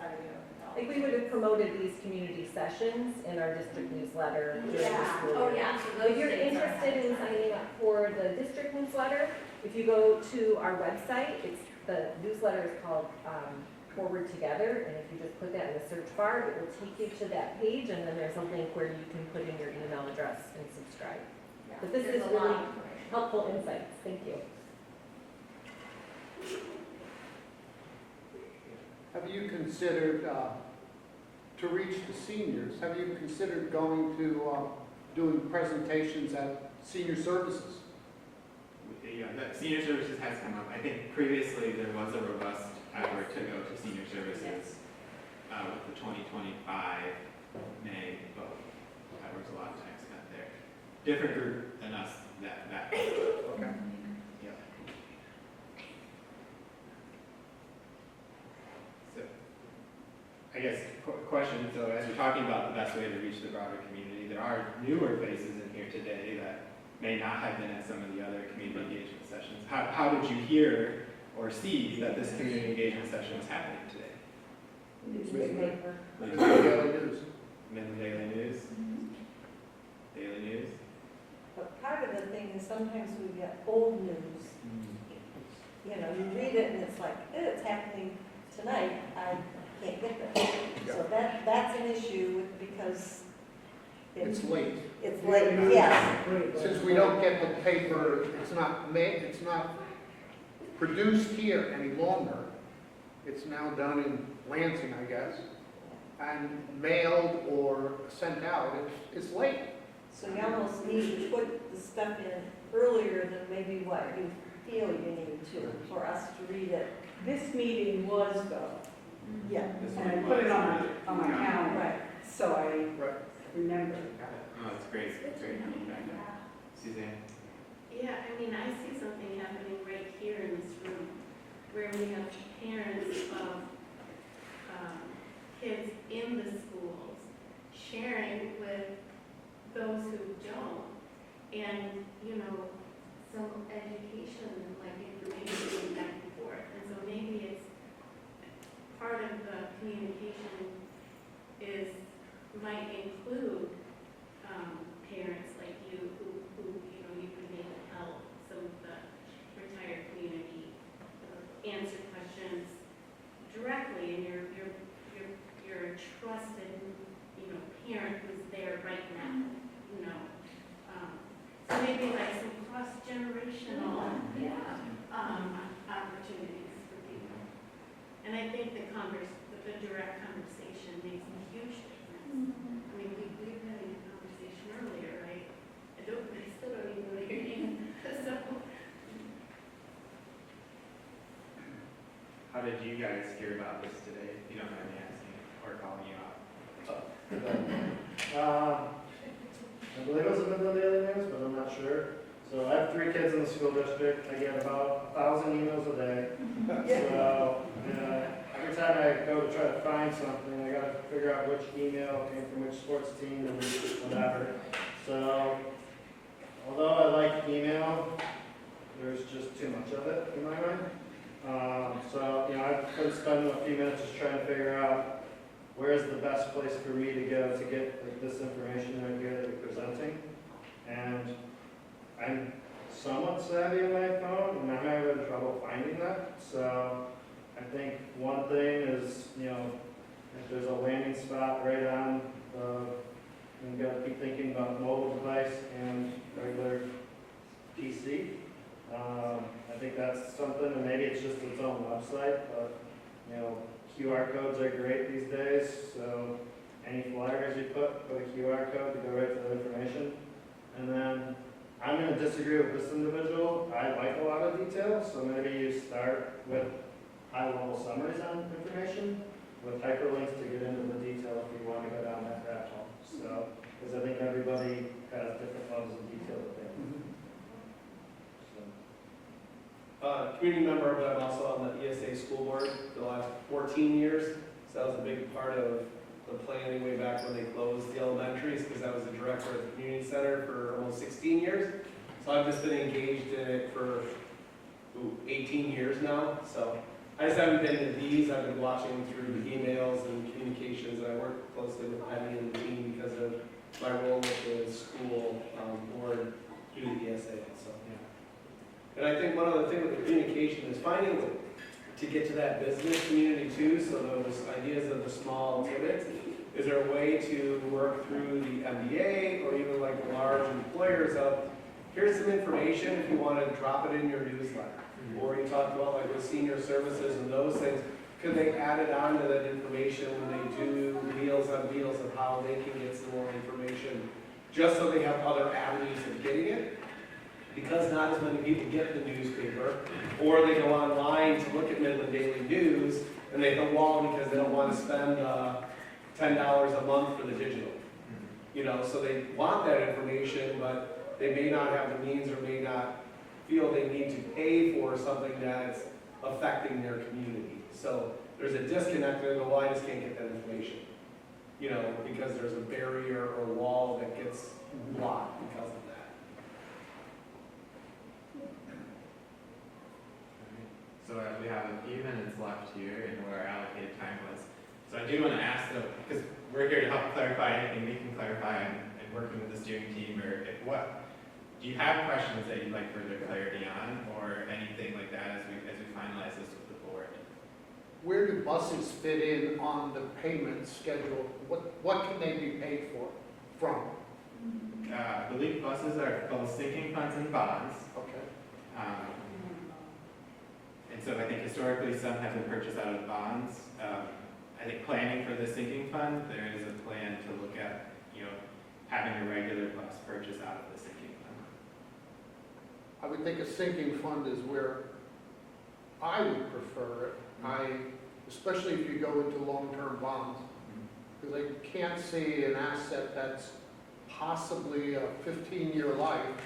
Speaker 11: already
Speaker 8: Like we would have promoted these community sessions in our district newsletter during the
Speaker 11: Yeah,
Speaker 8: school
Speaker 11: oh
Speaker 8: year.
Speaker 11: yeah.
Speaker 8: So if you're interested in signing up for the district newsletter, if you go to our website, the newsletter is called Forward Together, and if you just put that in the search bar, it will take you to that page, and then there's a link where you can put in your email address and subscribe. But this
Speaker 11: There's
Speaker 8: is
Speaker 11: a lot
Speaker 8: really
Speaker 11: of information.
Speaker 8: helpful insights. Thank you.
Speaker 3: Have you considered, to reach the seniors, have you considered going to, doing presentations at senior services?
Speaker 1: yeah, that senior services has come up. I think previously there was a robust effort to go to senior services with the 2025 May vote. There was a lot of tax cut there. Different group than us that.
Speaker 3: Okay.
Speaker 1: Yeah. So, I guess, question, so as we're talking about the best way to reach the broader community, there are newer faces in here today that may not have been at some of the other community engagement sessions. How did you hear or see that this community engagement session was happening today?
Speaker 2: Newspaper.
Speaker 3: Daily news.
Speaker 1: Midland Daily News? Daily News?
Speaker 14: But part of the thing is sometimes we get old news. You know, you read it and it's like, it's happening tonight, I can't get that. So that's an issue because
Speaker 3: It's late.
Speaker 14: it's late, yes.
Speaker 3: Since we don't get the paper, it's not produced here any longer. It's now done in Lansing, I guess, and mailed or sent out. It's late.
Speaker 14: So you almost need to put the stuff in earlier than maybe what you feel you need to, for us to read it.
Speaker 15: This meeting was though,
Speaker 14: Yeah.
Speaker 1: This
Speaker 15: and I
Speaker 1: one
Speaker 15: put it
Speaker 1: was
Speaker 15: on my
Speaker 1: really-
Speaker 15: calendar,
Speaker 14: Right.
Speaker 15: so I
Speaker 3: Right.
Speaker 15: remember.
Speaker 1: Oh, that's great. Great feedback. Suzanne?
Speaker 16: Yeah, I mean, I see something happening right here in this room, where we have parents of kids in the schools sharing with those who don't, and, you know, some education and like information going back and forth. And so maybe it's part of the communication might include parents like you who you know, you can maybe help some of the retired community answer questions directly, and you're a trusted, you know, parent who's there right now, you know. So maybe like some cross-generational opportunities for people. And I think the direct conversation makes a huge difference. I mean, we've had a conversation earlier, right? I still don't even know your name. So,
Speaker 1: How did you guys hear about this today, if you don't mind me asking, or calling you out?
Speaker 17: I believe it was a Midland Daily News, but I'm not sure. So I have 3 kids in the school district. I get about 1,000 emails a day. So every time I go to try to find something, I got to figure out which email came from which sports team and whatever. So although I like email, there's just too much of it in my mind. So I've been spending a few minutes just trying to figure out where's the best place for me to go to get like, this information right here that you're presenting. And I'm somewhat savvy on my phone, and I'm having trouble finding that. So I think one thing is, if there's a landing spot right on you got to keep thinking about mobile device and regular PC. I think that's something, and maybe it's just its own website, but QR codes are great these days. So any flyers you put a QR code to go right to the information. And then I'm going to disagree with this individual. I like a lot of detail, so maybe you start with high-level summaries on information with hyperlinks to get into the detail if you want to go down that rabbit hole. So, because I think everybody has different levels of detail that they need.
Speaker 18: Community member, but I'm also on the ESA school board for the last 14 years. So that was a big part of the planning way back when they closed the elementaries, because I was the director of the community center for almost 16 years. So I've just been engaged in it for 18 years now. So I just haven't been to these. I've been watching through the emails and communications, and I work closely with Penny and the team because of my role with the school board through the ESA. So, yeah. And I think one other thing with the communication is finding to get to that business community too, so those ideas of the small tidbits. Is there a way to work through the MBA or even like the large employers of, here's some information if you want to drop it in your newsletter? Or you talked about like with senior services and those things, could they add it on to that information when they do Meals on Wheels of how they can get some more information, just so they have other avenues of getting it? because not as many people get the newspaper, or they go online to look at Midland Daily News, and they hit a wall because they don't want to spend $10 a month for the digital. You know, so they want that information, but they may not have the means or may not feel they need to pay for something that's affecting their community. So there's a disconnect there, well, I just can't get that information. You know, because there's a barrier or wall that gets blocked because of that.
Speaker 1: So we have a few minutes left here in what our allocated time was. So I do want to ask though, because we're here to help clarify anything we can clarify and working with the steering team, or if do you have questions that you'd like further clarity on, or anything like that as we finalize this with the board?
Speaker 3: Where do buses fit in on the payment schedule? What can they be paid from?
Speaker 1: I believe buses are both sinking funds and bonds.
Speaker 3: Okay.
Speaker 1: And so I think historically some have been purchased out of bonds. I think planning for the sinking fund, there is a plan to look at, having a regular bus purchase out of the sinking fund.
Speaker 3: I would think a sinking fund is where I would prefer it. Especially if you go into long-term bonds, because I can't see an asset that's possibly a 15-year life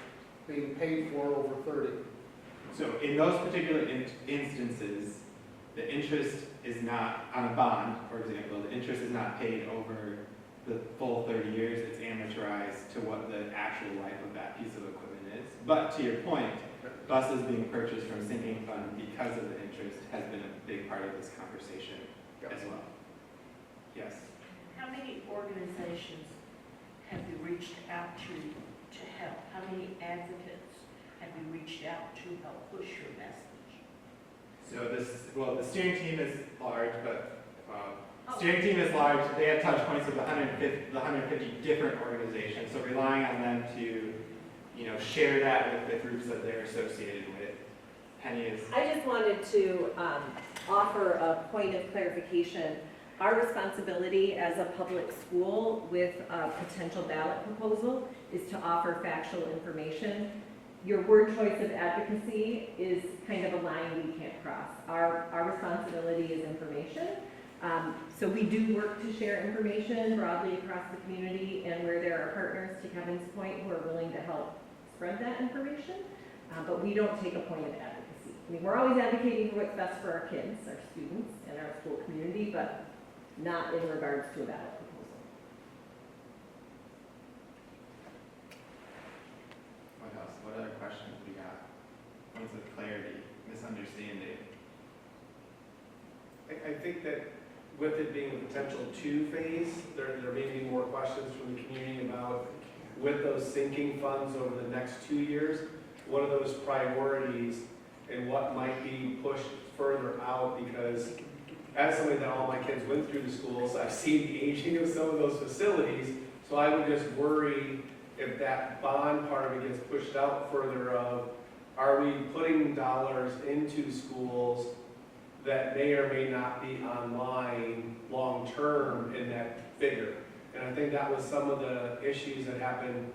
Speaker 3: being paid for over 30.
Speaker 1: So in those particular instances, the interest is not, on a bond, for example, the interest is not paid over the full 30 years, it's amortized to what the actual life of that piece of equipment is. But to your point, buses being purchased from sinking fund because of the interest has been a big part of this conversation as well. Yes?
Speaker 9: How many organizations have you reached out to help? How many advocates have you reached out to help push your message?
Speaker 1: So the steering team is large, but steering team is large. They have touch points with 150 different organizations. So relying on them to, share that with the groups that they're associated with. Penny is.
Speaker 19: I just wanted to offer a point of clarification. Our responsibility as a public school with a potential ballot proposal is to offer factual information. Your word choice of advocacy is kind of a line we can't cross. Our responsibility is information. So we do work to share information broadly across the community, and where there are partners, to Kevin's point, who are willing to help spread that information, but we don't take a point of advocacy. I mean, we're always advocating for what's best for our kids, our students, and our school community, but not in regards to a ballot proposal.
Speaker 1: What else? What other questions we got? Points of clarity, misunderstanding.
Speaker 18: I think that with it being a potential two-phase, there may be more questions from the community about, with those sinking funds over the next 2 years, what are those priorities and what might be pushed further out? Because as somebody that all my kids went through the schools, I've seen the aging of some of those facilities, so I would just worry if that bond part of it gets pushed out further of, are we putting dollars into schools that may or may not be online long-term in that figure? And I think that was some of the issues that happened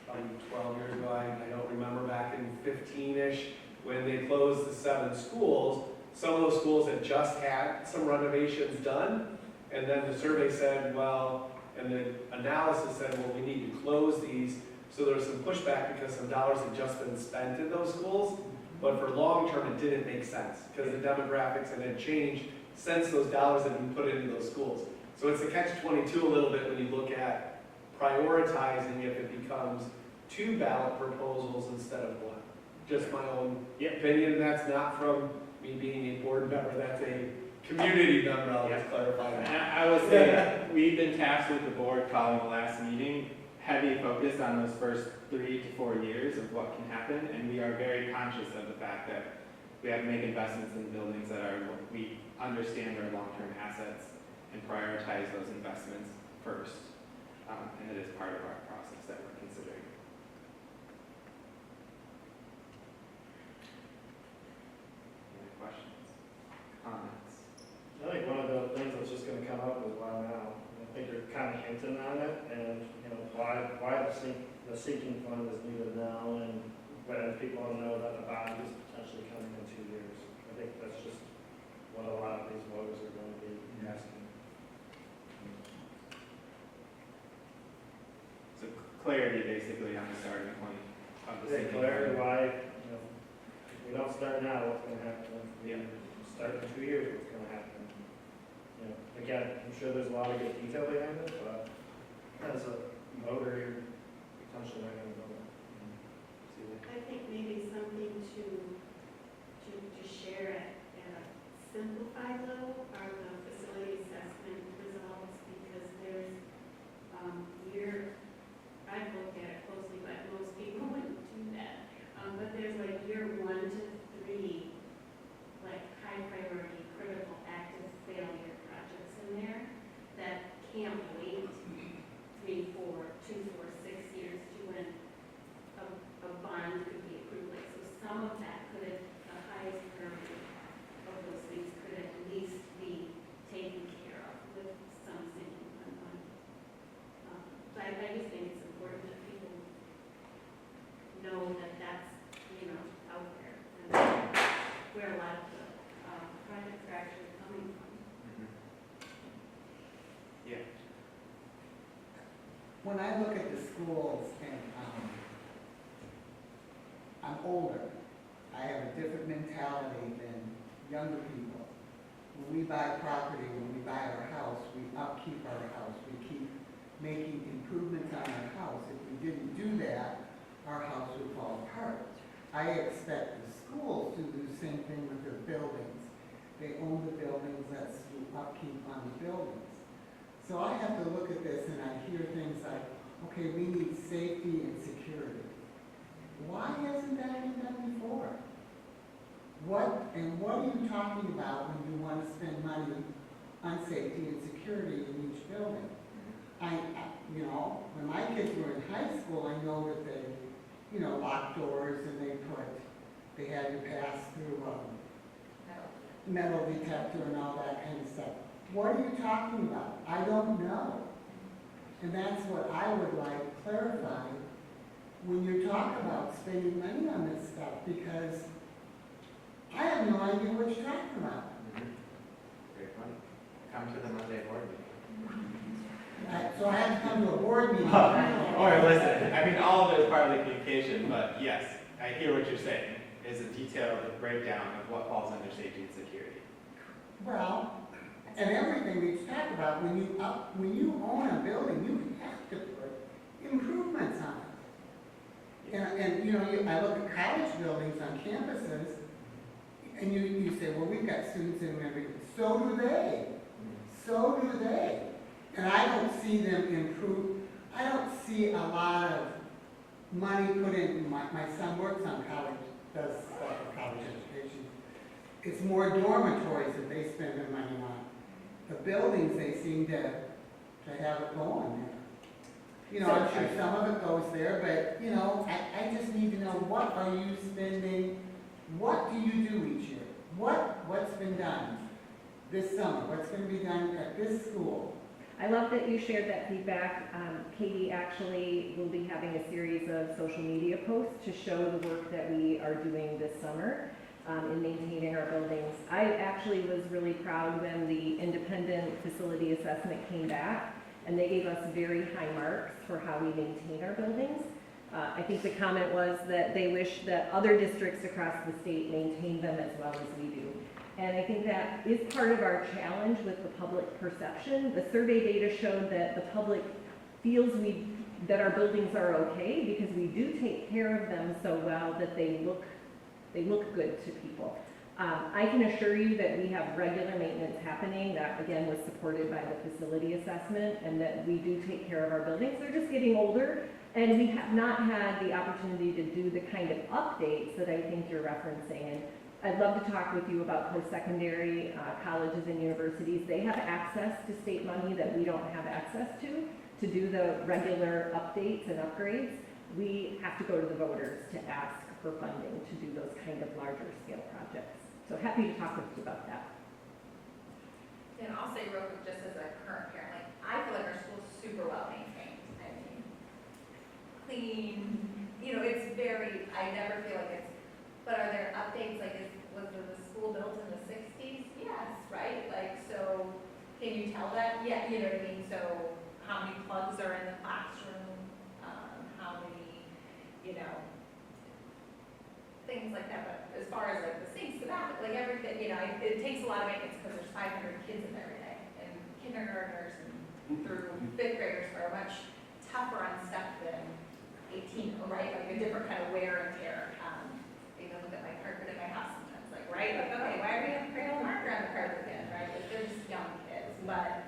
Speaker 18: 12 years ago. I don't remember, back in 15-ish, when they closed the 7 schools. Some of those schools had just had some renovations done, and then the survey said, well, and the analysis said, well, we need to close these. So there was some pushback because some dollars had just been spent in those schools. But for long-term, it didn't make sense because the demographics had changed since those dollars had been put into those schools. So it's a catch-22 a little bit when you look at prioritizing if it becomes 2 ballot proposals instead of 1. Just my own opinion. That's not from me being a board member. That's a community member. I'll just clarify that.
Speaker 1: And I will say that we've been tasked with the board following the last meeting, heavy focus on those first 3 to 4 years of what can happen, and we are very conscious of the fact that we have to make investments in buildings that we understand are long-term assets and prioritize those investments first. And it is part of our process that we're considering. Any questions? Comments?
Speaker 17: I think one of the things that's just gonna come up is why now. I think you're kind of hinting on it, and, why the sinking fund is needed now, and when people don't know that the bond is potentially coming in 2 years. I think that's just what a lot of these voters are going to be asking.
Speaker 1: So clarity basically on the starting point of the
Speaker 17: Yeah,
Speaker 1: city.
Speaker 17: clarity why, if we don't start now, what's going to happen? If we start in 2 years, what's going to happen? Again, I'm sure there's a lot of good detail behind it, but as a voter, you're potentially not going to know that.
Speaker 16: I think maybe something to share at a simplified level are the facility assessment results, because there's, I've looked at it closely, but most people wouldn't do that. But there's like year 1 to 3, like high priority, critical, active failure projects in there that can't wait 3, 4, 2, 4, 6 years to when a bond could be approved. Like, so some of that could, the highest priority of those things could at least be taken care of with some sinking fund money. So I just think it's important that people know that that's, out there, and where a lot of the projects are actually coming from.
Speaker 1: Yeah.
Speaker 10: When I look at the schools and, I'm older, I have a different mentality than younger people. When we buy property, when we buy our house, we upkeep our house, we keep making improvements on our house. If we didn't do that, our house would fall apart. I expect the schools to do the same thing with their buildings. They own the buildings, let's do upkeep on the buildings. So I have to look at this and I hear things like, okay, we need safety and security. Why hasn't that been done before? What are you talking about when you want to spend money on safety and security in each building? When my kids were in high school, I know that they, locked doors and they had to pass through metal detector and all that kind of stuff. What are you talking about? I don't know. And that's what I would like clarified when you talk about spending money on this stuff, because I have no idea what you're talking about.
Speaker 1: Great point. Come to the Monday board meeting.
Speaker 10: So I have to come to a board meeting.
Speaker 1: Or listen, I mean, all of it is part of the communication, but yes, I hear what you're saying. Is a detailed breakdown of what falls under safety and security.
Speaker 10: Well, and everything we talk about, when you own a building, you have to put improvements on it. And I look at college buildings on campuses, and you say, well, we've got students in everything. So do they. So do they. And I don't see them improve. I don't see a lot of money put in. My son works on college, does stuff for college education. It's more dormitories that they spend their money on. The buildings, they seem to have it going there. I'm sure some of it goes there, but, I just need to know, what are you spending? What do you do each year? What's been done this summer? What's going to be done at this school?
Speaker 19: I love that you shared that feedback. Katie actually will be having a series of social media posts to show the work that we are doing this summer in maintaining our buildings. I actually was really proud when the independent facility assessment came back, and they gave us very high marks for how we maintain our buildings. I think the comment was that they wish that other districts across the state maintain them as well as we do. And I think that is part of our challenge with the public perception. The survey data showed that the public feels that our buildings are okay because we do take care of them so well that they look good to people. I can assure you that we have regular maintenance happening. That, again, was supported by the facility assessment, and that we do take care of our buildings. They're just getting older, and we have not had the opportunity to do the kind of updates that I think you're referencing. And I'd love to talk with you about post-secondary colleges and universities. They have access to state money that we don't have access to do the regular updates and upgrades. We have to go to the voters to ask for funding to do those kind of larger scale projects. So happy to talk with you about that.
Speaker 11: And I'll say real quick, just as a current parent, I feel like our school's super well maintained. I mean, clean, it's very, I never never feel like it's, but are there updates, like, was the school built in the sixties? Yes, right? Like, so, can you tell that? Yeah, you know what I mean? So, how many plugs are in the classroom? How many, you know, things like that. But as far as like the sinks, the bath, like everything, you know, it takes a lot of maintenance because there's 500 kids in there every day. And kindergartners and through fifth graders are much tougher on stuff than 18, right? Like a different kind of wear and tear. Even look at my carpet in my house sometimes, like, right? Like, okay, why are we having Crayola marker on the carpet again, right? Like, they're just young kids. But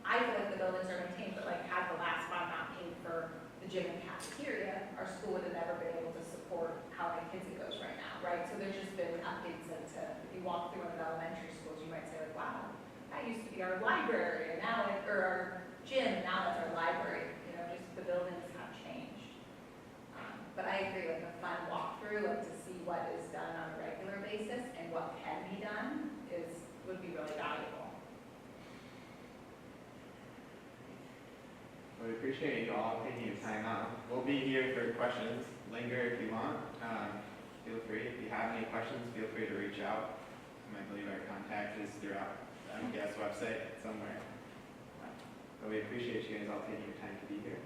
Speaker 11: I feel like the buildings are maintained, but like had the last one not paid for the gym and cafeteria, our school would have never been able to support how many kids it goes right now, right? So there's just been updates into, if you walk through one of the elementary schools, you might say like, wow, that used to be our library, and now it, or our gym, now that's our library. You know, just the buildings have changed. But I agree, like a fun walkthrough, like to see what is done on a regular basis and what can be done would be really valuable.
Speaker 1: We appreciate you all taking your time out. We'll be here for questions. Linger if you want. Feel free. If you have any questions, feel free to reach out. I believe our contact is throughout the MCAS website somewhere. But we appreciate you guys all taking your time to be here.